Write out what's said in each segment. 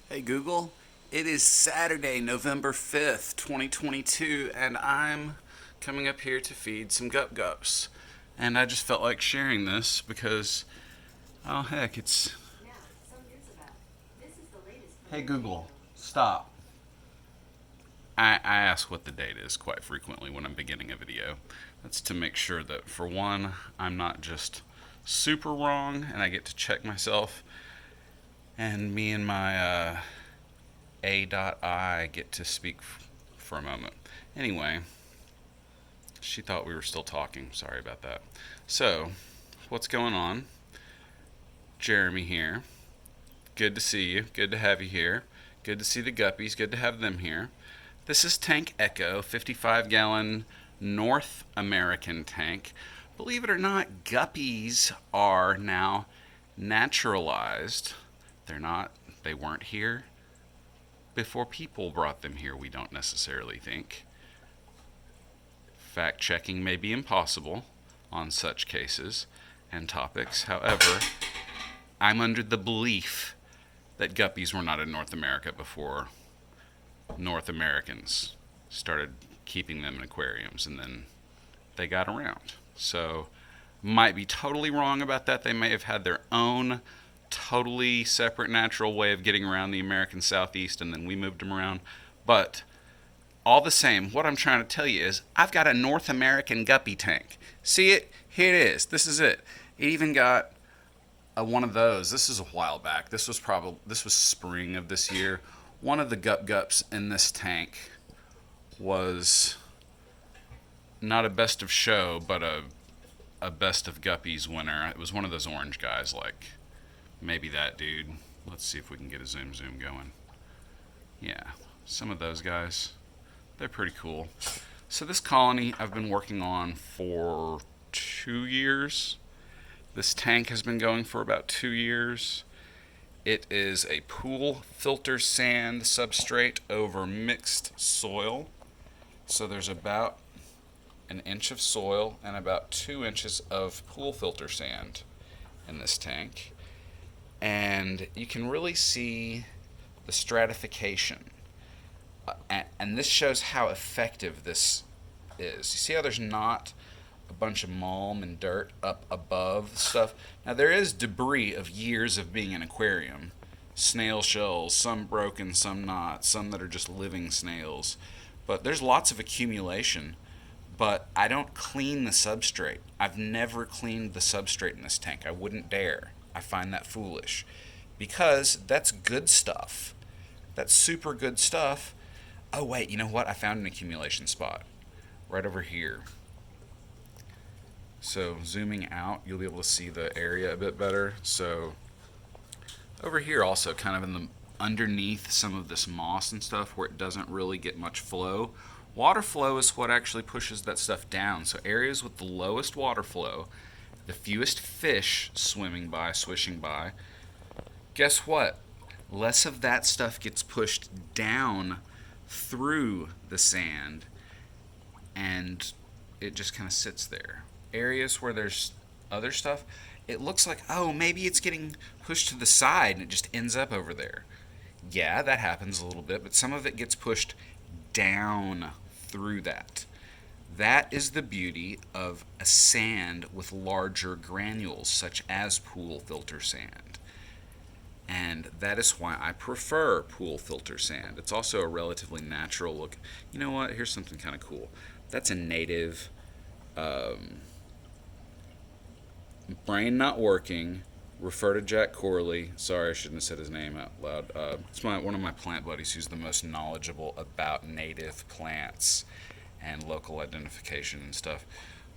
Hey Google, it is Saturday, November 5th, 2022, and I'm coming up here to feed some gups. And I just felt like sharing this because, oh heck, it's. Hey Google, stop. I ask what the date is quite frequently when I'm beginning a video. That's to make sure that, for one, I'm not just super wrong and I get to check myself, and me and my A.I get to speak for a moment. Anyway, she thought we were still talking. Sorry about that. So, what's going on? Jeremy here. Good to see you. Good to have you here. Good to see the guppies. Good to have them here. This is Tank Echo, 55-gallon North American tank. Believe it or not, guppies are now naturalized. They're not, they weren't here before people brought them here, we don't necessarily think. Fact checking may be impossible on such cases and topics. However, I'm under the belief that guppies were not in North America before North Americans started keeping them in aquariums, and then they got around. So, might be totally wrong about that. They may have had their own totally separate natural way of getting around the American Southeast, and then we moved them around. But all the same, what I'm trying to tell you is I've got a North American guppy tank. See it? Here it is. This is it. It even got one of those. This is a while back. This was spring of this year. One of the gups in this tank was not a best of show, but a best of guppies winner. It was one of those orange guys, like maybe that dude. Let's see if we can get a zoom going. Yeah, some of those guys. They're pretty cool. So this colony I've been working on for 2 years. This tank has been going for about 2 years. It is a pool filter sand substrate over mixed soil. So there's about an inch of soil and about 2 inches of pool filter sand in this tank. And you can really see the stratification. And this shows how effective this is. You see how there's not a bunch of malm and dirt up above stuff? Now, there is debris of years of being an aquarium. Snail shells, some broken, some not, some that are just living snails. But there's lots of accumulation. But I don't clean the substrate. I've never cleaned the substrate in this tank. I wouldn't dare. I find that foolish. Because that's good stuff. That's super good stuff. Oh, wait, you know what? I found an accumulation spot right over here. So, zooming out, you'll be able to see the area a bit better. So, over here also, kind of in the underneath some of this moss and stuff where it doesn't really get much flow. Water flow is what actually pushes that stuff down. So, areas with the lowest water flow, the fewest fish swimming by, swishing by, guess what? Less of that stuff gets pushed down through the sand, and it just kind of sits there. Areas where there's other stuff, it looks like, oh, maybe it's getting pushed to the side and it just ends up over there. Yeah, that happens a little bit, but some of it gets pushed down through that. That is the beauty of a sand with larger granules, such as pool filter sand. And that is why I prefer pool filter sand. It's also a relatively natural look. You know what? Here's something kind of cool. That's a native, brain not working. Refer to Jack Corley. Sorry, I shouldn't have said his name out loud. It's one of my plant buddies who's the most knowledgeable about native plants and local identification and stuff.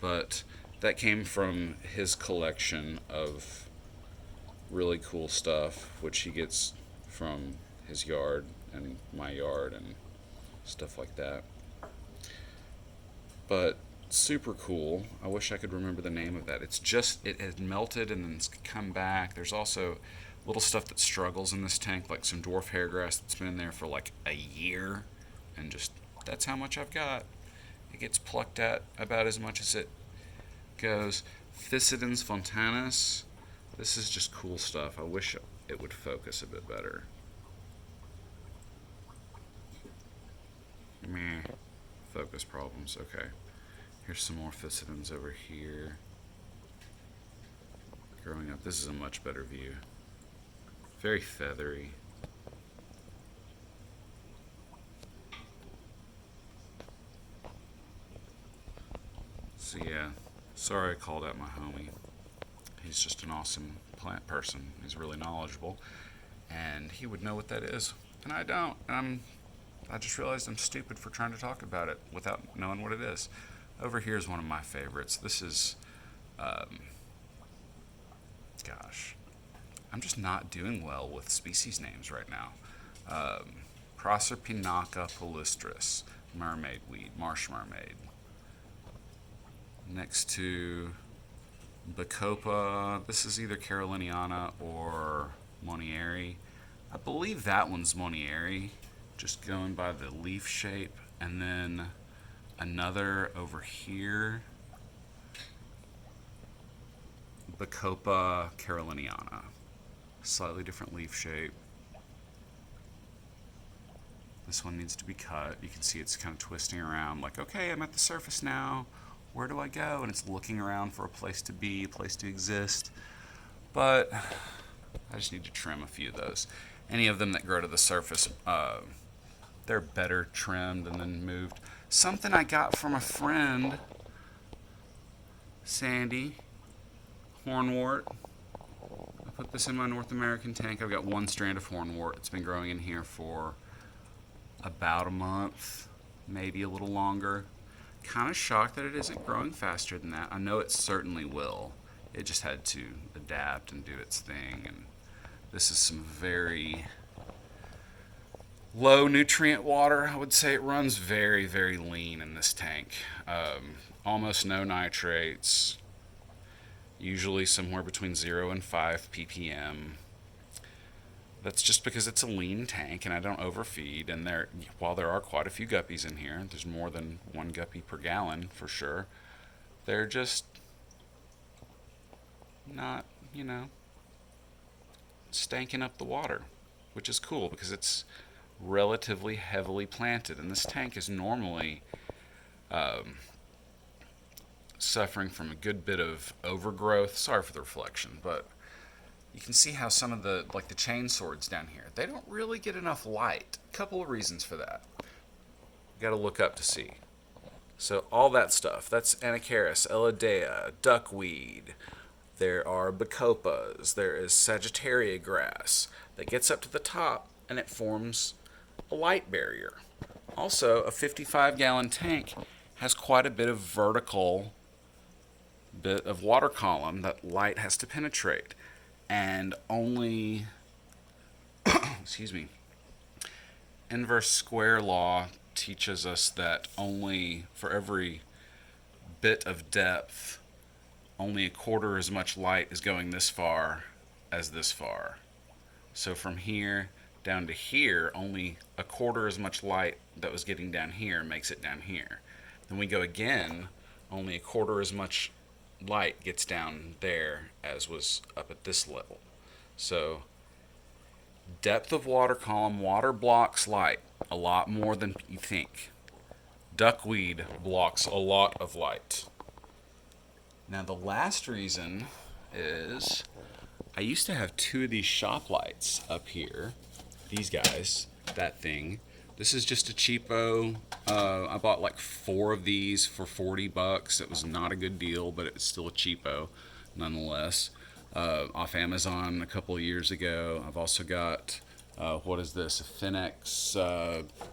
But that came from his collection of really cool stuff, which he gets from his yard and my yard and stuff like that. But super cool. I wish I could remember the name of that. It's just, it had melted and then it's come back. There's also little stuff that struggles in this tank, like some dwarf hairgrass that's been in there for like a year, and just, that's how much I've got. It gets plucked at about as much as it goes. Thisodens fontanus. This is just cool stuff. I wish it would focus a bit better. focus problems. Okay. Here's some more physidums over here. Growing up, this is a much better view. Very feathery. So yeah, sorry I called out my homie. He's just an awesome plant person. He's really knowledgeable, and he would know what that is, and I don't. I just realized I'm stupid for trying to talk about it without knowing what it is. Over here is one of my favorites. This is, gosh, I'm just not doing well with species names right now. Proserpinaca palustris, mermaid weed, marsh mermaid. Next to Bacopa, this is either Caroliniana or Monieri. I believe that one's Monieri, just going by the leaf shape. And then another over here, Bacopa Caroliniana. Slightly different leaf shape. This one needs to be cut. You can see it's kind of twisting around like, okay, I'm at the surface now. Where do I go? And it's looking around for a place to be, a place to exist. But I just need to trim a few of those. Any of them that grow to the surface, they're better trimmed and then moved. Something I got from a friend, Sandy, hornwort. I put this in my North American tank. I've got one strand of hornwort. It's been growing in here for about a month, maybe a little longer. Kind of shocked that it isn't growing faster than that. I know it certainly will. It just had to adapt and do its thing. And this is some very low nutrient water. I would say it runs very, very lean in this tank. Almost no nitrates. Usually somewhere between 0 and 5 ppm. That's just because it's a lean tank and I don't overfeed. And while there are quite a few guppies in here, there's more than one guppy per gallon for sure. They're just not, stanking up the water, which is cool because it's relatively heavily planted. And this tank is normally suffering from a good bit of overgrowth. Sorry for the reflection, but you can see how some of the chain swords down here, they don't really get enough light. A couple of reasons for that. You gotta look up to see. So all that stuff, that's Anacharis, Elodea, duckweed. There are bacopas. There is Sagittaria grass that gets up to the top and it forms a light barrier. Also, a 55-gallon tank has quite a bit of vertical bit of water column that light has to penetrate. And only, excuse me, inverse square law teaches us that only for every bit of depth, only a quarter as much light is going this far as this far. So from here down to here, only a quarter as much light that was getting down here makes it down here. Then we go again, only a quarter as much light gets down there as was up at this level. So depth of water column, water blocks light a lot more than you think. Duckweed blocks a lot of light. Now the last reason is I used to have two of these shop lights up here. These guys, that thing. This is just a cheapo. I bought like 4 of these for $40. It was not a good deal, but it's still a cheapo nonetheless. Off Amazon a couple of years ago. I've also got, what is this? A Finex,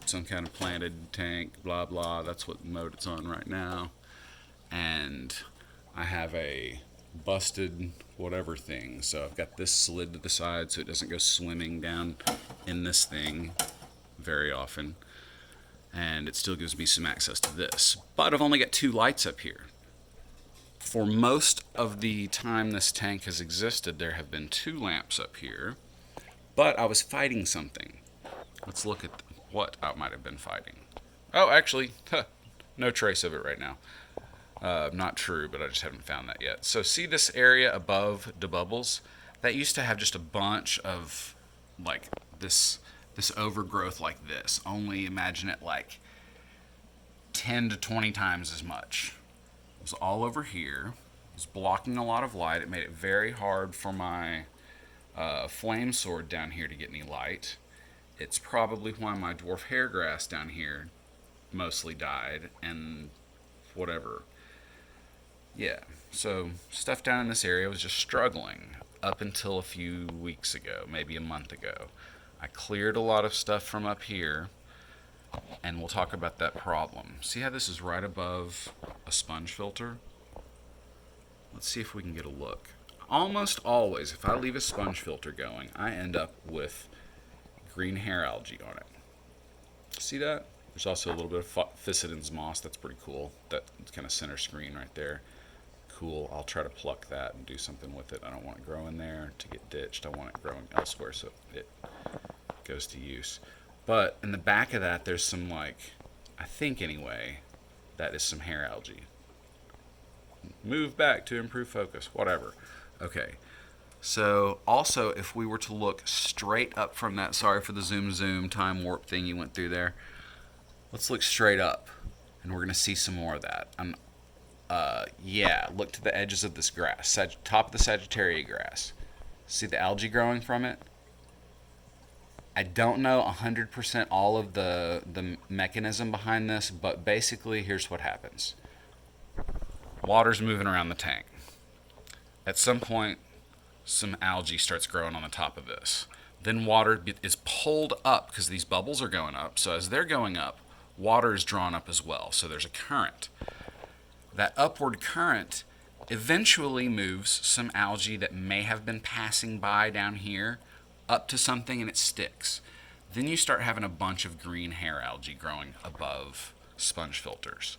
some kind of planted tank, blah, blah. That's what mode it's on right now. And I have a busted whatever thing. So I've got this slid to the side so it doesn't go swimming down in this thing very often, and it still gives me some access to this. But I've only got 2 lights up here. For most of the time this tank has existed, there have been 2 lamps up here, but I was fighting something. Let's look at what I might have been fighting. Oh, actually, no trace of it right now. Not true, but I just haven't found that yet. So see this area above the bubbles? That used to have just a bunch of like this overgrowth like this. Only imagine it like 10 to 20 times as much. It was all over here. It was blocking a lot of light. It made it very hard for my flame sword down here to get any light. It's probably why my dwarf hairgrass down here mostly died and whatever. Yeah, so stuff down in this area was just struggling up until a few weeks ago, maybe a month ago. I cleared a lot of stuff from up here, and we'll talk about that problem. See how this is right above a sponge filter? Let's see if we can get a look. Almost always, if I leave a sponge filter going, I end up with green hair algae on it. See that? There's also a little bit of Physidens moss. That's pretty cool. That kind of center screen right there. Cool. I'll try to pluck that and do something with it. I don't want it growing there to get ditched. I want it growing elsewhere so it goes to use. But in the back of that, there's some, like, I think anyway, that is some hair algae. Move back to improve focus. Whatever. Okay. So also, if we were to look straight up from that, sorry for the zoom time warp thing you went through there. Let's look straight up, and we're going to see some more of that. Yeah, look to the edges of this grass, top of the Sagittaria grass. See the algae growing from it? I don't know 100% all of the mechanism behind this, but basically here's what happens. Water's moving around the tank. At some point, some algae starts growing on the top of this. Then water is pulled up because these bubbles are going up. So as they're going up, water is drawn up as well. So there's a current. That upward current eventually moves some algae that may have been passing by down here up to something and it sticks. Then you start having a bunch of green hair algae growing above sponge filters.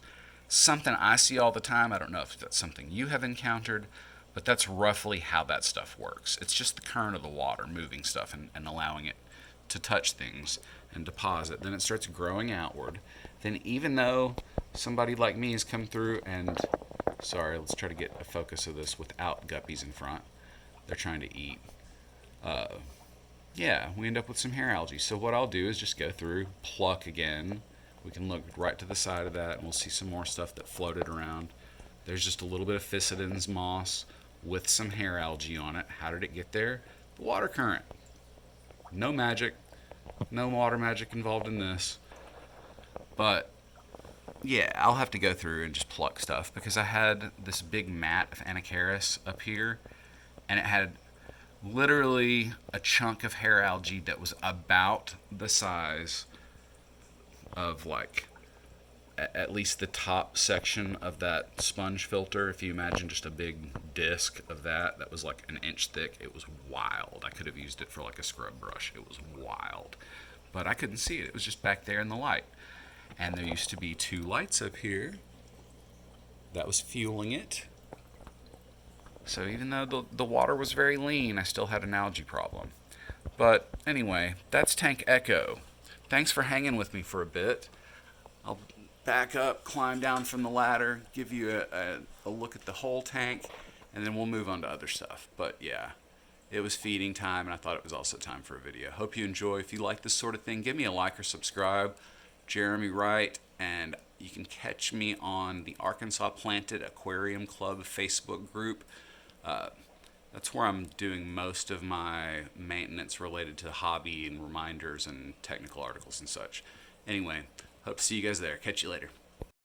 Something I see all the time. I don't know if that's something you have encountered, but that's roughly how that stuff works. It's just the current of the water moving stuff and allowing it to touch things and deposit. Then it starts growing outward. Then even though somebody like me has come through and, sorry, let's try to get a focus of this without guppies in front. They're trying to eat. Yeah, we end up with some hair algae. So what I'll do is just go through, pluck again. We can look right to the side of that and we'll see some more stuff that floated around. There's just a little bit of Physidens moss with some hair algae on it. How did it get there? The water current. No magic. No water magic involved in this. But yeah, I'll have to go through and just pluck stuff because I had this big mat of Anacharis up here and it had literally a chunk of hair algae that was about the size of, like, at least the top section of that sponge filter. If you imagine just a big disc of that was like an inch thick, it was wild. I could have used it for like a scrub brush. It was wild. But I couldn't see it. It was just back there in the light. And there used to be 2 lights up here that was fueling it. So even though the water was very lean, I still had an algae problem. But anyway, that's Tank Echo. Thanks for hanging with me for a bit. I'll back up, climb down from the ladder, give you a look at the whole tank, and then we'll move on to other stuff. But yeah, it was feeding time, and I thought it was also time for a video. Hope you enjoy. If you like this sort of thing, give me a like or subscribe. Jeremy Wright, and you can catch me on the Arkansas Planted Aquarium Club Facebook group. That's where I'm doing most of my maintenance related to hobby and reminders and technical articles and such. Anyway, hope to see you guys there. Catch you later.